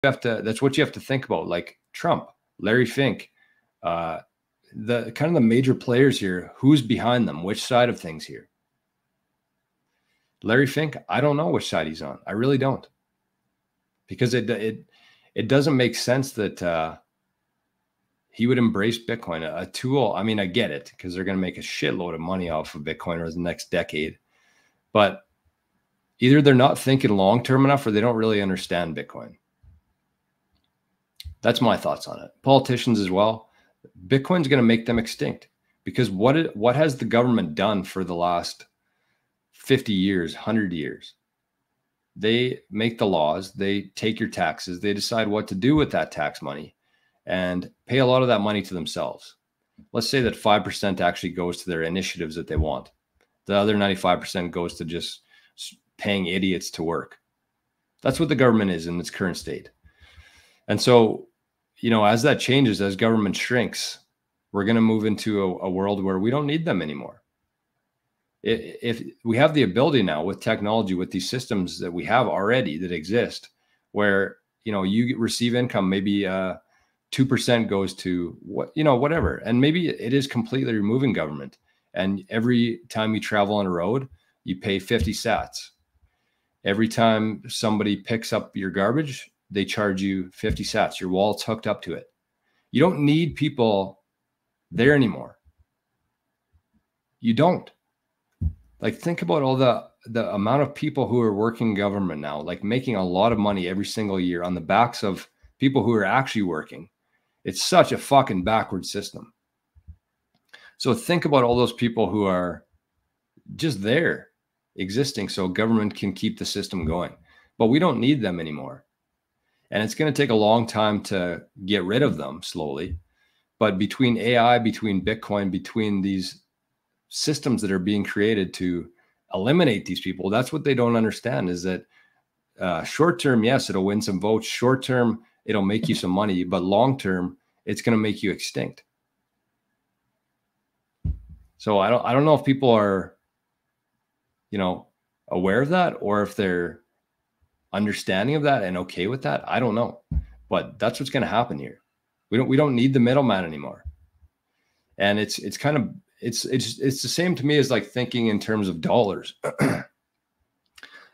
that's what you have to think about. Like Trump, Larry Fink, the kind of the major players here, who's behind them, which side of things here. Larry Fink, I don't know which side he's on. I really don't, because it doesn't make sense that he would embrace Bitcoin, a tool. I mean, I get it, because they're going to make a shitload of money off of Bitcoin over the next decade, but either they're not thinking long-term enough, or they don't really understand Bitcoin. That's my thoughts on it. Politicians as well. Bitcoin's going to make them extinct, because what has the government done for the last 50 years, 100 years? They make the laws, they take your taxes, they decide what to do with that tax money, and pay a lot of that money to themselves. Let's say that 5% actually goes to their initiatives that they want. The other 95% goes to just paying idiots to work. That's what the government is in its current state. And so, as that changes, as government shrinks, we're going to move into a world where we don't need them anymore. If we have the ability now with technology, with these systems that we have already that exist, where, you receive income, maybe 2% goes to whatever. And maybe it is completely removing government. And every time you travel on a road, you pay 50 sats. Every time somebody picks up your garbage, they charge you 50 sats. Your wallet's hooked up to it. You don't need people there anymore. You don't. Like, think about all the amount of people who are working government now, like making a lot of money every single year on the backs of people who are actually working. It's such a fucking backward system. So think about all those people who are just there existing so government can keep the system going. But we don't need them anymore. And it's going to take a long time to get rid of them slowly. But between AI, between Bitcoin, between these systems that are being created to eliminate these people, that's what they don't understand, is that short term, yes, it'll win some votes. Short term, it'll make you some money. But long term, it's going to make you extinct. So I don't know if people are, aware of that, or if they're understanding of that and okay with that. I don't know, but that's what's going to happen here. We don't need the middleman anymore. And it's the same to me as like thinking in terms of dollars.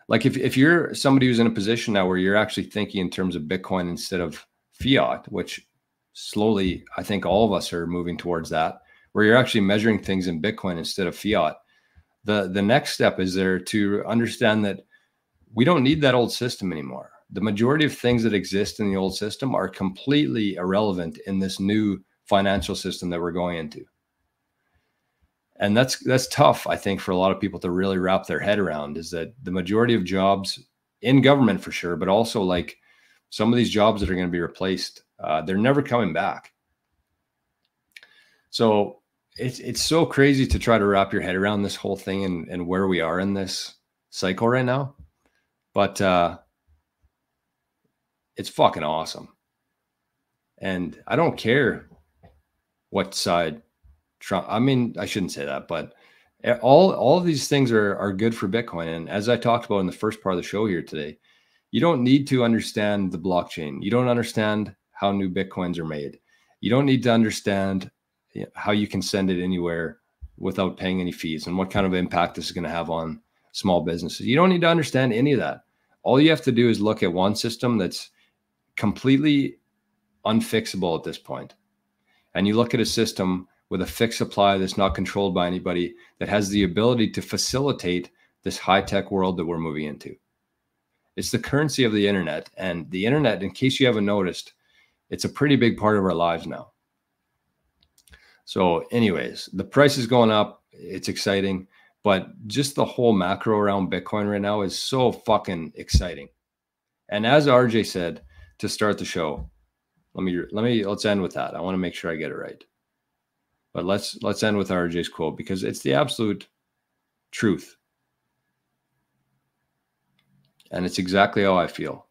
Like if you're somebody who's in a position now where you're actually thinking in terms of Bitcoin instead of fiat, which slowly I think all of us are moving towards that, where you're actually measuring things in Bitcoin instead of fiat. The next step is there to understand that we don't need that old system anymore. The majority of things that exist in the old system are completely irrelevant in this new financial system that we're going into. And that's tough, I think, for a lot of people to really wrap their head around, is that the majority of jobs in government for sure, but also like some of these jobs that are going to be replaced, they're never coming back. So it's so crazy to try to wrap your head around this whole thing and where we are in this cycle right now. But it's fucking awesome. And I don't care what side Trump, I mean, I shouldn't say that, but all of these things are good for Bitcoin. And as I talked about in the first part of the show here today, you don't need to understand the blockchain. You don't understand how new Bitcoins are made. You don't need to understand how you can send it anywhere without paying any fees and what kind of impact this is going to have on small businesses. You don't need to understand any of that. All you have to do is look at one system that's completely unfixable at this point. And you look at a system with a fixed supply that's not controlled by anybody, that has the ability to facilitate this high-tech world that we're moving into. It's the currency of the internet. And the internet, in case you haven't noticed, it's a pretty big part of our lives now. So anyways, the price is going up. It's exciting. But just the whole macro around Bitcoin right now is so fucking exciting. And as RJ said to start the show, let's end with that. I want to make sure I get it right. But let's end with RJ's quote, because it's the absolute truth. And it's exactly how I feel.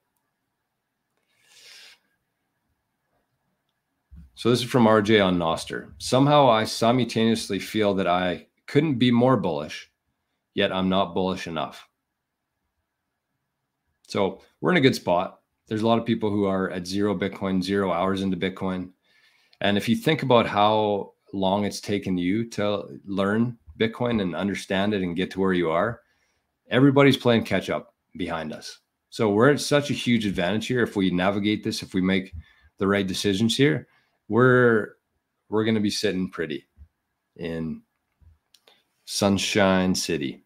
So this is from RJ on Nostr. Somehow I simultaneously feel that I couldn't be more bullish, yet I'm not bullish enough. So we're in a good spot. There's a lot of people who are at 0 Bitcoin, 0 hours into Bitcoin. And if you think about how long it's taken you to learn Bitcoin and understand it and get to where you are, everybody's playing catch up behind us. So we're at such a huge advantage here. If we navigate this, if we make the right decisions here, we're going to be sitting pretty in Sunshine City.